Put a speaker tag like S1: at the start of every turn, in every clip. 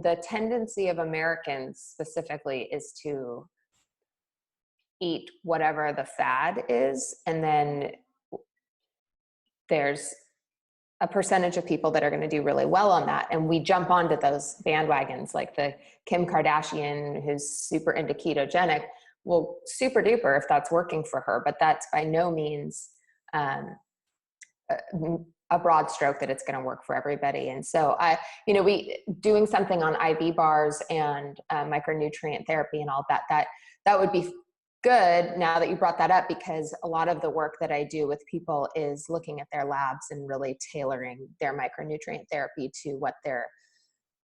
S1: The tendency of Americans specifically is to eat whatever the fad is, and then there's a percentage of people that are going to do really well on that, and we jump onto those bandwagons, like the Kim Kardashian who's super into ketogenic. Well, super duper if that's working for her, but that's by no means a broad stroke that it's going to work for everybody. And so we doing something on IV bars and micronutrient therapy and all that would be good now that you brought that up, because a lot of the work that I do with people is looking at their labs and really tailoring their micronutrient therapy to what their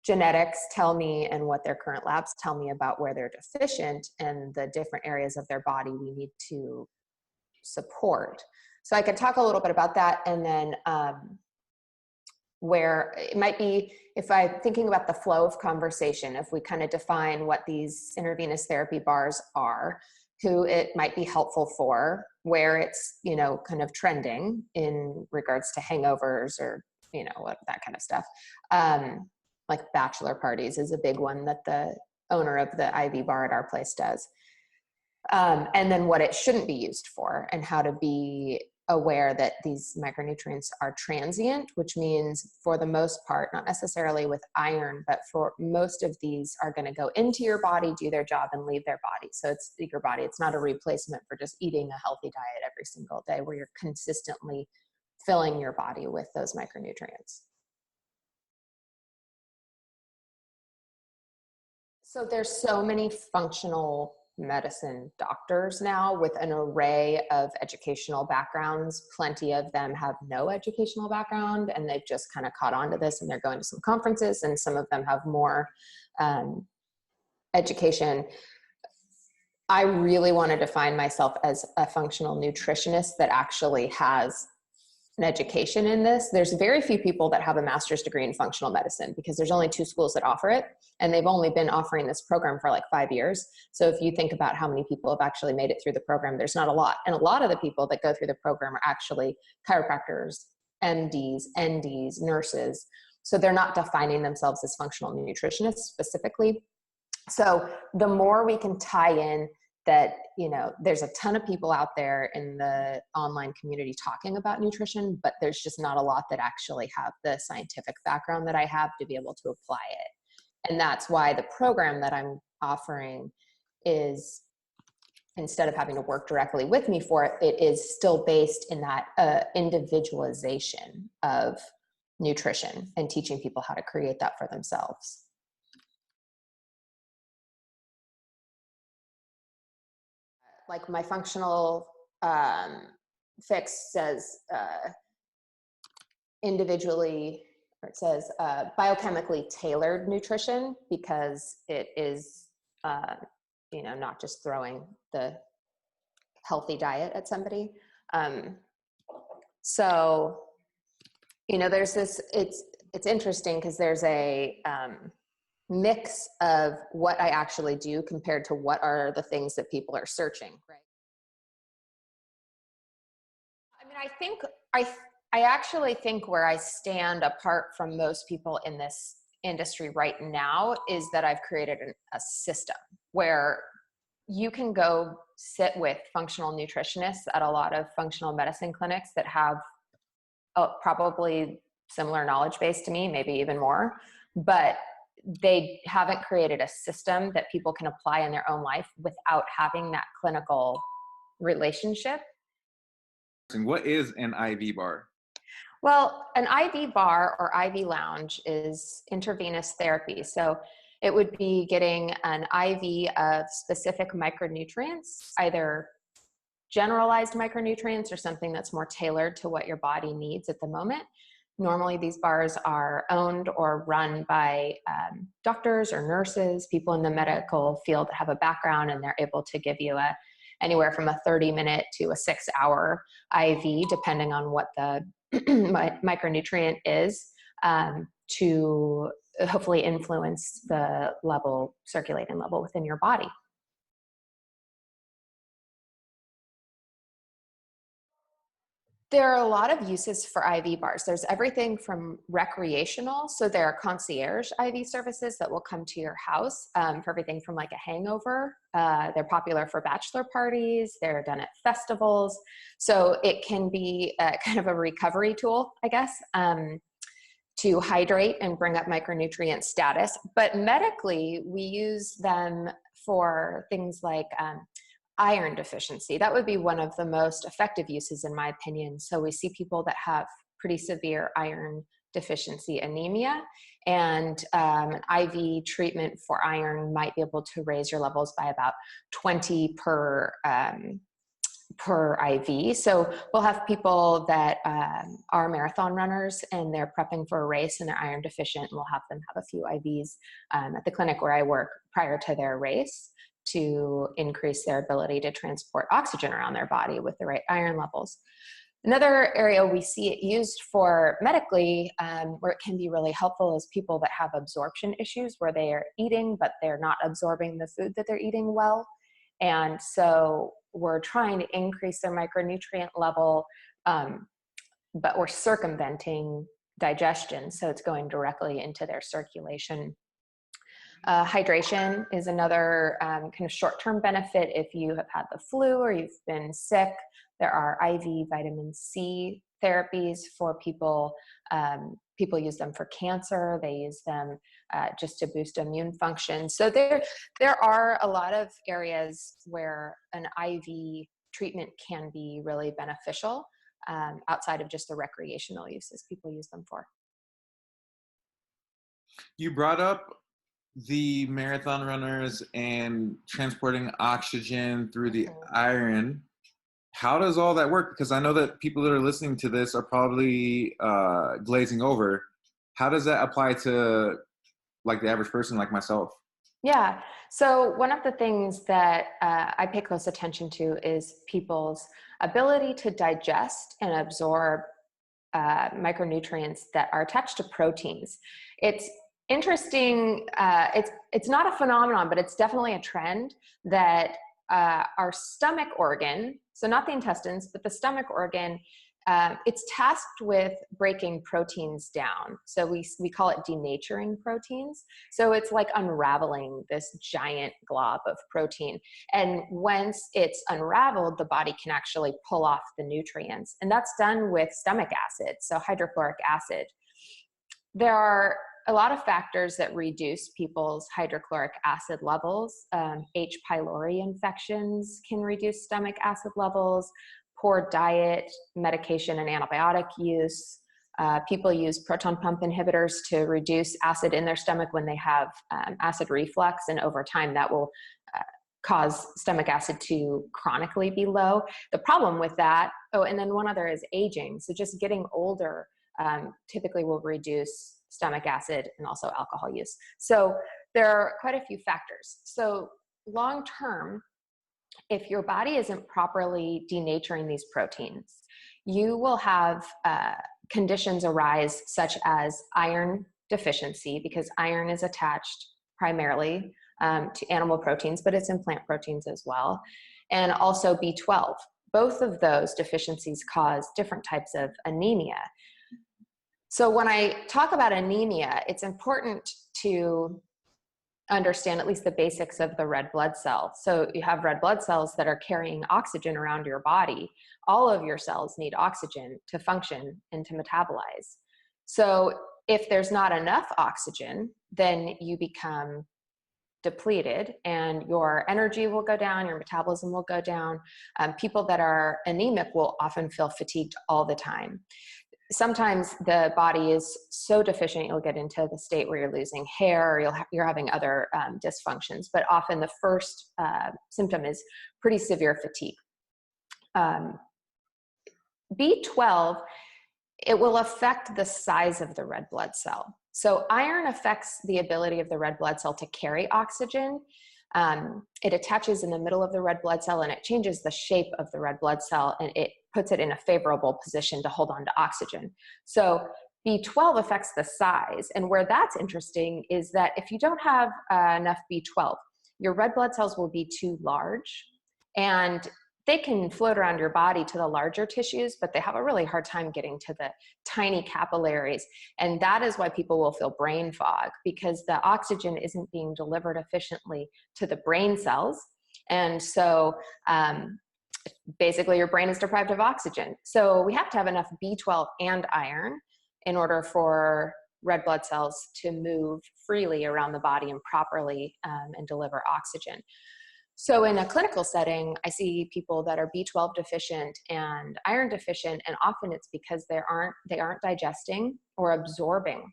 S1: genetics tell me and what their current labs tell me about where they're deficient and the different areas of their body we need to support. So I could talk a little bit about that, and then where it might be, if I'm thinking about the flow of conversation, if we kind of define what these intravenous therapy bars are, who it might be helpful for, where it's, kind of trending in regards to hangovers or, that kind of stuff. Like bachelor parties is a big one that the owner of the IV bar at our place does. And then what it shouldn't be used for, and how to be aware that these micronutrients are transient, which means for the most part, not necessarily with iron, but for most of these are going to go into your body, do their job, and leave their body. So it's your body. It's not a replacement for just eating a healthy diet every single day where you're consistently filling your body with those micronutrients. So there's so many functional medicine doctors now with an array of educational backgrounds. Plenty of them have no educational background, and they've just kind of caught on to this, and they're going to some conferences, and some of them have more education. I really want to define myself as a functional nutritionist that actually has an education in this. There's very few people that have a master's degree in functional medicine, because there's only 2 schools that offer it, and they've only been offering this program for like 5 years. So if you think about how many people have actually made it through the program, there's not a lot. And a lot of the people that go through the program are actually chiropractors, MDs, NDs, nurses. So they're not defining themselves as functional nutritionists specifically. So the more we can tie in that, there's a ton of people out there in the online community talking about nutrition, but there's just not a lot that actually have the scientific background that I have to be able to apply it. And that's why the program that I'm offering is, instead of having to work directly with me for it, it is still based in that individualization of nutrition and teaching people how to create that for themselves. Like my functional fix says individually, or it says biochemically tailored nutrition, because it is, not just throwing the healthy diet at somebody. So, there's this, it's interesting because there's a mix of what I actually do compared to what are the things that people are searching, right? I mean, I actually think where I stand apart from most people in this industry right now is that I've created a system where you can go sit with functional nutritionists at a lot of functional medicine clinics that have probably similar knowledge base to me, maybe even more, but they haven't created a system that people can apply in their own life without having that clinical relationship.
S2: And what is an IV bar?
S1: Well, an IV bar or IV lounge is intravenous therapy. So it would be getting an IV of specific micronutrients, either generalized micronutrients or something that's more tailored to what your body needs at the moment. Normally, these bars are owned or run by doctors or nurses, people in the medical field that have a background, and they're able to give you anywhere from a 30-minute to a 6-hour IV, depending on what the micronutrient is, to hopefully influence the circulating level within your body. There are a lot of uses for IV bars. There's everything from recreational. So there are concierge IV services that will come to your house for everything from like a hangover. They're popular for bachelor parties. They're done at festivals. So it can be kind of a recovery tool, I guess, to hydrate and bring up micronutrient status. But medically, we use them for things like iron deficiency. That would be one of the most effective uses, in my opinion. So we see people that have pretty severe iron deficiency anemia, and an IV treatment for iron might be able to raise your levels by about 20 per IV. So we'll have people that are marathon runners and they're prepping for a race and they're iron deficient, and we'll have them have a few IVs at the clinic where I work prior to their race to increase their ability to transport oxygen around their body with the right iron levels. Another area we see it used for medically, where it can be really helpful, is people that have absorption issues, where they are eating, but they're not absorbing the food that they're eating well. And so we're trying to increase their micronutrient level, but we're circumventing digestion. So it's going directly into their circulation. Hydration is another kind of short-term benefit. If you have had the flu or you've been sick, there are IV vitamin C therapies for people. People use them for cancer. They use them just to boost immune function. So there are a lot of areas where an IV treatment can be really beneficial outside of just the recreational uses people use them for.
S2: You brought up the marathon runners and transporting oxygen through the iron. How does all that work? Because I know that people that are listening to this are probably glazing over. How does that apply to like the average person like myself?
S1: Yeah. So one of the things that I pay close attention to is people's ability to digest and absorb micronutrients that are attached to proteins. It's interesting. It's not a phenomenon, but it's definitely a trend that our stomach organ, so not the intestines, but the stomach organ, it's tasked with breaking proteins down. So we call it denaturing proteins. So it's like unraveling this giant glob of protein. And once it's unraveled, the body can actually pull off the nutrients. And that's done with stomach acid, so hydrochloric acid. There are a lot of factors that reduce people's hydrochloric acid levels. H. pylori infections can reduce stomach acid levels. Poor diet, medication, and antibiotic use. People use proton pump inhibitors to reduce acid in their stomach when they have acid reflux, and over time that will cause stomach acid to chronically be low. The problem with that, and then one other is aging. So just getting older typically will reduce stomach acid and also alcohol use. So there are quite a few factors. So long term, if your body isn't properly denaturing these proteins, you will have conditions arise such as iron deficiency, because iron is attached primarily to animal proteins, but it's in plant proteins as well, and also B12. Both of those deficiencies cause different types of anemia. So when I talk about anemia, it's important to understand at least the basics of the red blood cell. So you have red blood cells that are carrying oxygen around your body. All of your cells need oxygen to function and to metabolize. So if there's not enough oxygen, then you become depleted and your energy will go down, your metabolism will go down. People that are anemic will often feel fatigued all the time. Sometimes the body is so deficient, you'll get into the state where you're losing hair, or you're having other dysfunctions, but often the first symptom is pretty severe fatigue. B12, it will affect the size of the red blood cell. So iron affects the ability of the red blood cell to carry oxygen. It attaches in the middle of the red blood cell and it changes the shape of the red blood cell, and it puts it in a favorable position to hold on to oxygen. So B12 affects the size, and where that's interesting is that if you don't have enough B12, your red blood cells will be too large, and they can float around your body to the larger tissues, but they have a really hard time getting to the tiny capillaries. And that is why people will feel brain fog, because the oxygen isn't being delivered efficiently to the brain cells. And so basically your brain is deprived of oxygen. So we have to have enough B12 and iron in order for red blood cells to move freely around the body and properly and deliver oxygen. So in a clinical setting, I see people that are B12 deficient and iron deficient, and often it's because they aren't digesting or absorbing.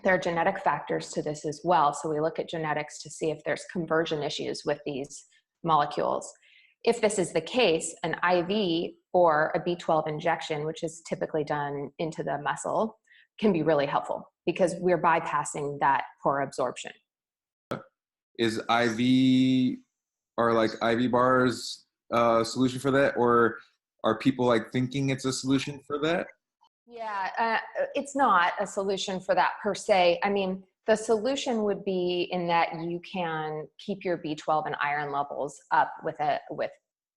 S1: There are genetic factors to this as well. So we look at genetics to see if there's conversion issues with these molecules. If this is the case, an IV or a B12 injection, which is typically done into the muscle, can be really helpful because we're bypassing that poor absorption.
S2: Is IV or like IV bars a solution for that, or are people like thinking it's a solution for that?
S1: Yeah, it's not a solution for that per se. I mean, the solution would be in that you can keep your B12 and iron levels up with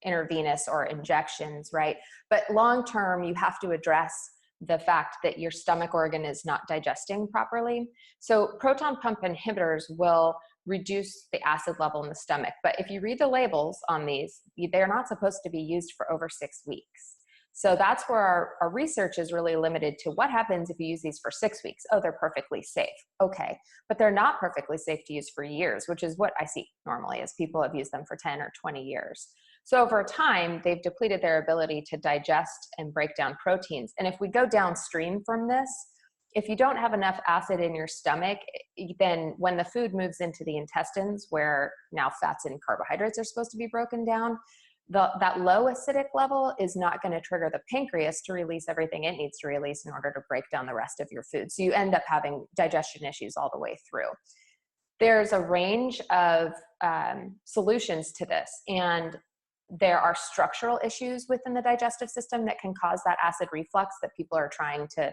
S1: intravenous or injections, right? But long term, you have to address the fact that your stomach organ is not digesting properly. So proton pump inhibitors will reduce the acid level in the stomach. But if you read the labels on these, they're not supposed to be used for over 6 weeks. So that's where our research is really limited to what happens if you use these for 6 weeks. Oh, they're perfectly safe. Okay, but they're not perfectly safe to use for years, which is what I see normally as people have used them for 10 or 20 years. So over time, they've depleted their ability to digest and break down proteins. And if we go downstream from this, if you don't have enough acid in your stomach, then when the food moves into the intestines, where now fats and carbohydrates are supposed to be broken down, that low acidic level is not going to trigger the pancreas to release everything it needs to release in order to break down the rest of your food. So you end up having digestion issues all the way through. There's a range of solutions to this, and there are structural issues within the digestive system that can cause that acid reflux that people are trying to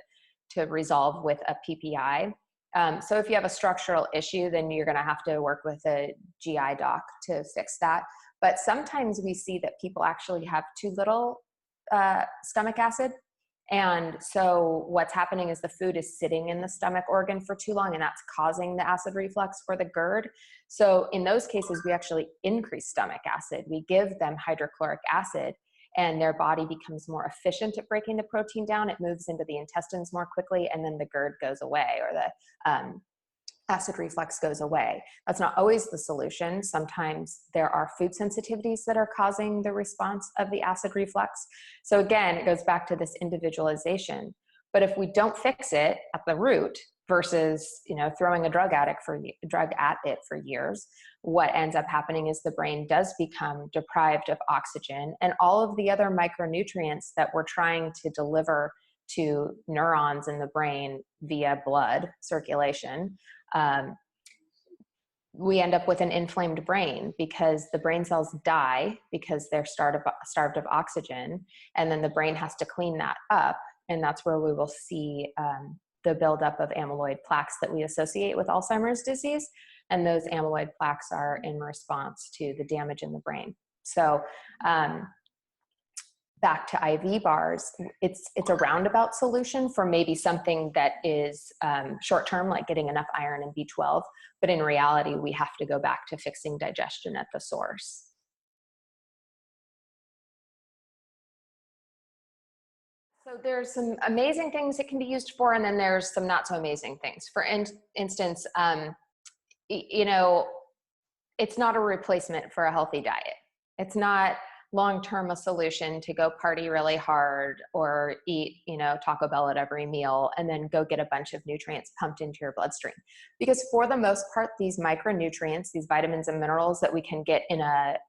S1: resolve with a PPI. So if you have a structural issue, then you're going to have to work with a GI doc to fix that. But sometimes we see that people actually have too little stomach acid. And so what's happening is the food is sitting in the stomach organ for too long, and that's causing the acid reflux or the GERD. So in those cases, we actually increase stomach acid. We give them hydrochloric acid, and their body becomes more efficient at breaking the protein down. It moves into the intestines more quickly, and then the GERD goes away, or the acid reflux goes away. That's not always the solution. Sometimes there are food sensitivities that are causing the response of the acid reflux. So again, it goes back to this individualization. But if we don't fix it at the root versus, throwing a drug at it for years, what ends up happening is the brain does become deprived of oxygen and all of the other micronutrients that we're trying to deliver to neurons in the brain via blood circulation. We end up with an inflamed brain because the brain cells die because they're starved of oxygen, and then the brain has to clean that up, and that's where we will see the buildup of amyloid plaques that we associate with Alzheimer's disease, and those amyloid plaques are in response to the damage in the brain. So back to IV bars, it's a roundabout solution for maybe something that is short-term, like getting enough iron and B12, but in reality, we have to go back to fixing digestion at the source. So there's some amazing things it can be used for, and then there's some not so amazing things. For instance, it's not a replacement for a healthy diet. It's not long-term a solution to go party really hard or eat, Taco Bell at every meal and then go get a bunch of nutrients pumped into your bloodstream. Because for the most part, these micronutrients, these vitamins and minerals that we can get in a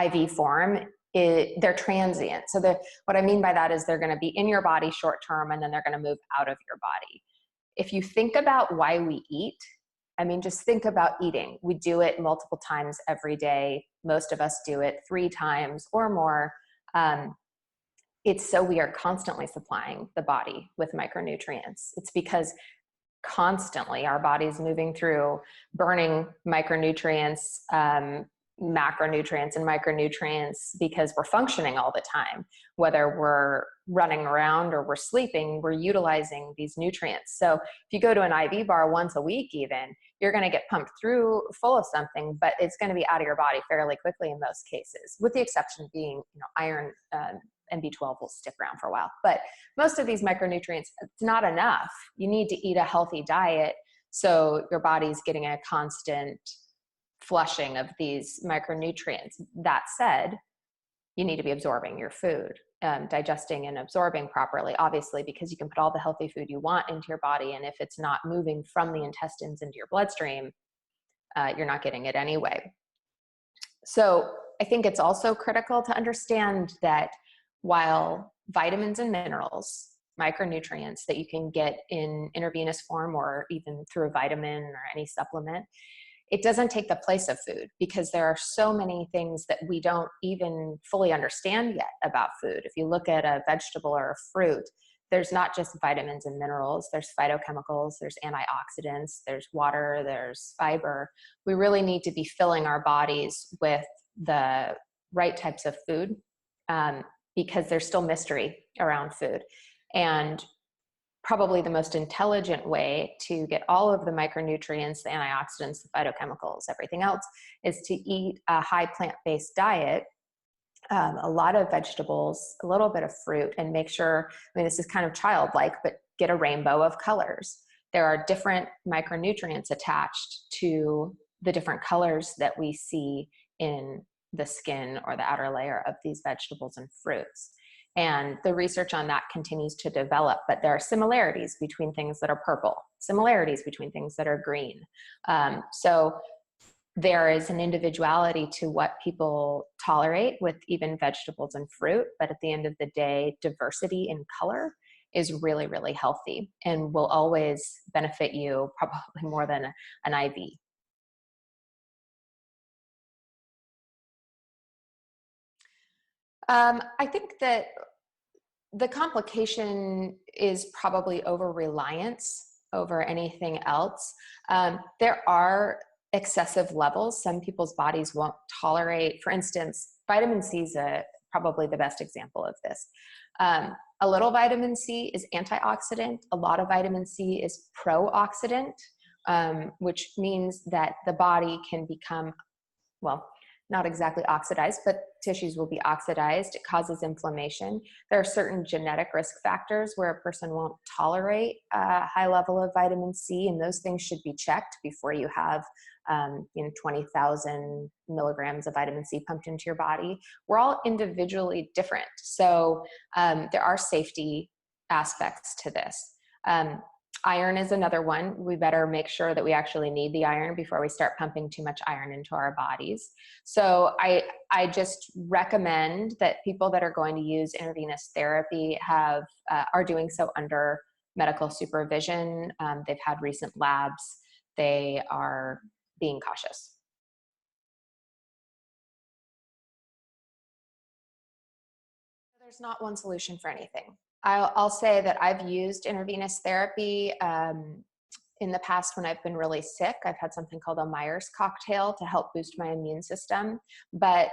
S1: IV form, they're transient. So what I mean by that is they're going to be in your body short-term and then they're going to move out of your body. If you think about why we eat, just think about eating. We do it multiple times every day. Most of us do it 3 times or more. It's so we are constantly supplying the body with micronutrients. It's because constantly our body's moving through burning micronutrients, macronutrients and micronutrients because we're functioning all the time. Whether we're running around or we're sleeping, we're utilizing these nutrients. So if you go to an IV bar once a week even, you're going to get pumped through full of something, but it's going to be out of your body fairly quickly in most cases, with the exception being, iron and B12 will stick around for a while. But most of these micronutrients, it's not enough. You need to eat a healthy diet so your body's getting a constant flushing of these micronutrients. That said, you need to be absorbing your food, digesting and absorbing properly, obviously, because you can put all the healthy food you want into your body, and if it's not moving from the intestines into your bloodstream, you're not getting it anyway. So I think it's also critical to understand that while vitamins and minerals, micronutrients that you can get in intravenous form or even through a vitamin or any supplement, it doesn't take the place of food, because there are so many things that we don't even fully understand yet about food. If you look at a vegetable or a fruit, there's not just vitamins and minerals, there's phytochemicals, there's antioxidants, there's water, there's fiber. We really need to be filling our bodies with the right types of food, because there's still mystery around food. And probably the most intelligent way to get all of the micronutrients, the antioxidants, the phytochemicals, everything else, is to eat a high plant-based diet, a lot of vegetables, a little bit of fruit, and make sure, this is kind of childlike, but get a rainbow of colors. There are different micronutrients attached to the different colors that we see in the skin or the outer layer of these vegetables and fruits. And the research on that continues to develop, but there are similarities between things that are purple, similarities between things that are green. So there is an individuality to what people tolerate with even vegetables and fruit, but at the end of the day, diversity in color is really, really healthy and will always benefit you probably more than an IV. I think that the complication is probably over-reliance over anything else. There are excessive levels. Some people's bodies won't tolerate, for instance, vitamin C is probably the best example of this. A little vitamin C is antioxidant. A lot of vitamin C is pro-oxidant, which means that the body can become, well, not exactly oxidized, but tissues will be oxidized. It causes inflammation. There are certain genetic risk factors where a person won't tolerate a high level of vitamin C, and those things should be checked before you have 20,000 milligrams of vitamin C pumped into your body. We're all individually different. So there are safety aspects to this. Iron is another one. We better make sure that we actually need the iron before we start pumping too much iron into our bodies. So I just recommend that people that are going to use intravenous therapy are doing so under medical supervision. They've had recent labs. They are being cautious. There's not one solution for anything. I'll say that I've used intravenous therapy in the past when I've been really sick. I've had something called a Myers cocktail to help boost my immune system. But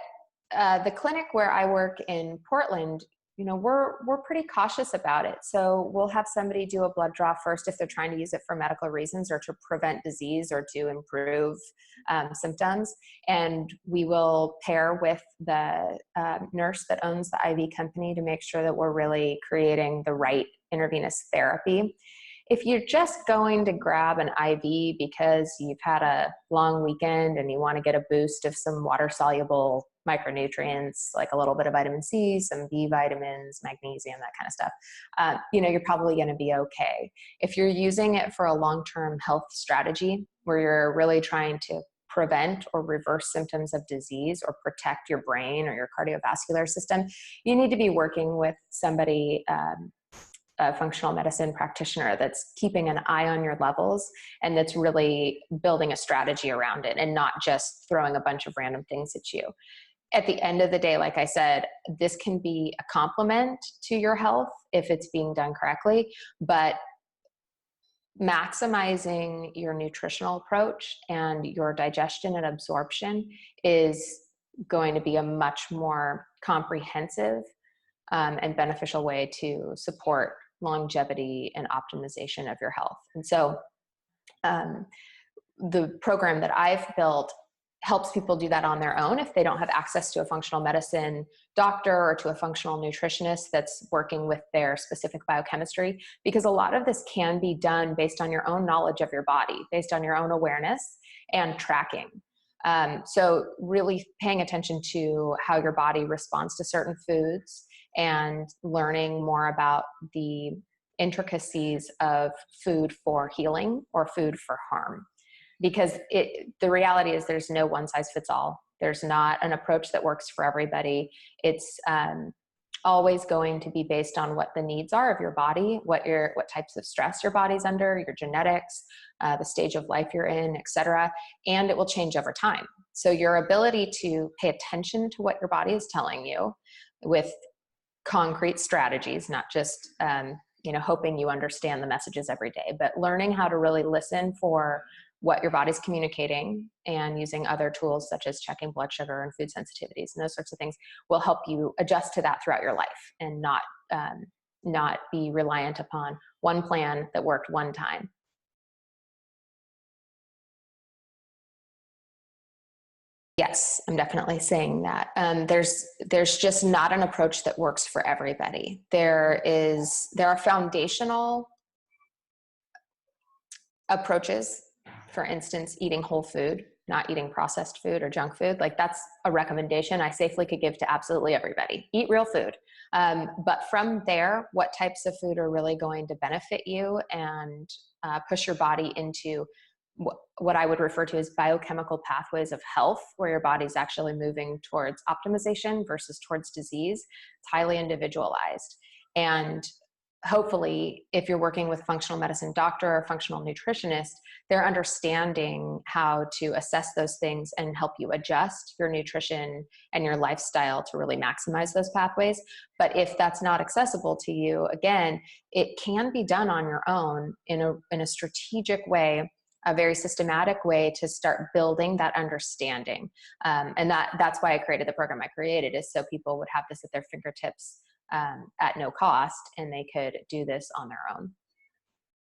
S1: the clinic where I work in Portland, we're pretty cautious about it. So we'll have somebody do a blood draw first if they're trying to use it for medical reasons or to prevent disease or to improve symptoms. And we will pair with the nurse that owns the IV company to make sure that we're really creating the right intravenous therapy. If you're just going to grab an IV because you've had a long weekend and you want to get a boost of some water-soluble micronutrients, like a little bit of vitamin C, some B vitamins, magnesium, that kind of stuff, you're probably going to be okay. If you're using it for a long-term health strategy where you're really trying to prevent or reverse symptoms of disease or protect your brain or your cardiovascular system, you need to be working with somebody, a functional medicine practitioner that's keeping an eye on your levels and that's really building a strategy around it and not just throwing a bunch of random things at you. At the end of the day, like I said, this can be a complement to your health if it's being done correctly, but maximizing your nutritional approach and your digestion and absorption is going to be a much more comprehensive and beneficial way to support longevity and optimization of your health. And so the program that I've built helps people do that on their own if they don't have access to a functional medicine doctor or to a functional nutritionist that's working with their specific biochemistry, because a lot of this can be done based on your own knowledge of your body, based on your own awareness and tracking. So really paying attention to how your body responds to certain foods and learning more about the intricacies of food for healing or food for harm. Because the reality is there's no one size fits all. There's not an approach that works for everybody. It's always going to be based on what the needs are of your body, what types of stress your body's under, your genetics, the stage of life you're in, et cetera. And it will change over time. So your ability to pay attention to what your body is telling you with concrete strategies, not just hoping you understand the messages every day, but learning how to really listen for what your body's communicating and using other tools such as checking blood sugar and food sensitivities and those sorts of things will help you adjust to that throughout your life and not be reliant upon one plan that worked one time. Yes, I'm definitely saying that. There's just not an approach that works for everybody. There are foundational approaches. For instance, eating whole food, not eating processed food or junk food. Like that's a recommendation I safely could give to absolutely everybody. Eat real food. But from there, what types of food are really going to benefit you and push your body into what I would refer to as biochemical pathways of health, where your body's actually moving towards optimization versus towards disease. It's highly individualized. And hopefully, if you're working with a functional medicine doctor or functional nutritionist, they're understanding how to assess those things and help you adjust your nutrition and your lifestyle to really maximize those pathways. But if that's not accessible to you, again, it can be done on your own in a strategic way, a very systematic way to start building that understanding. And that's why I created the program I created, is so people would have this at their fingertips at no cost, and they could do this on their own.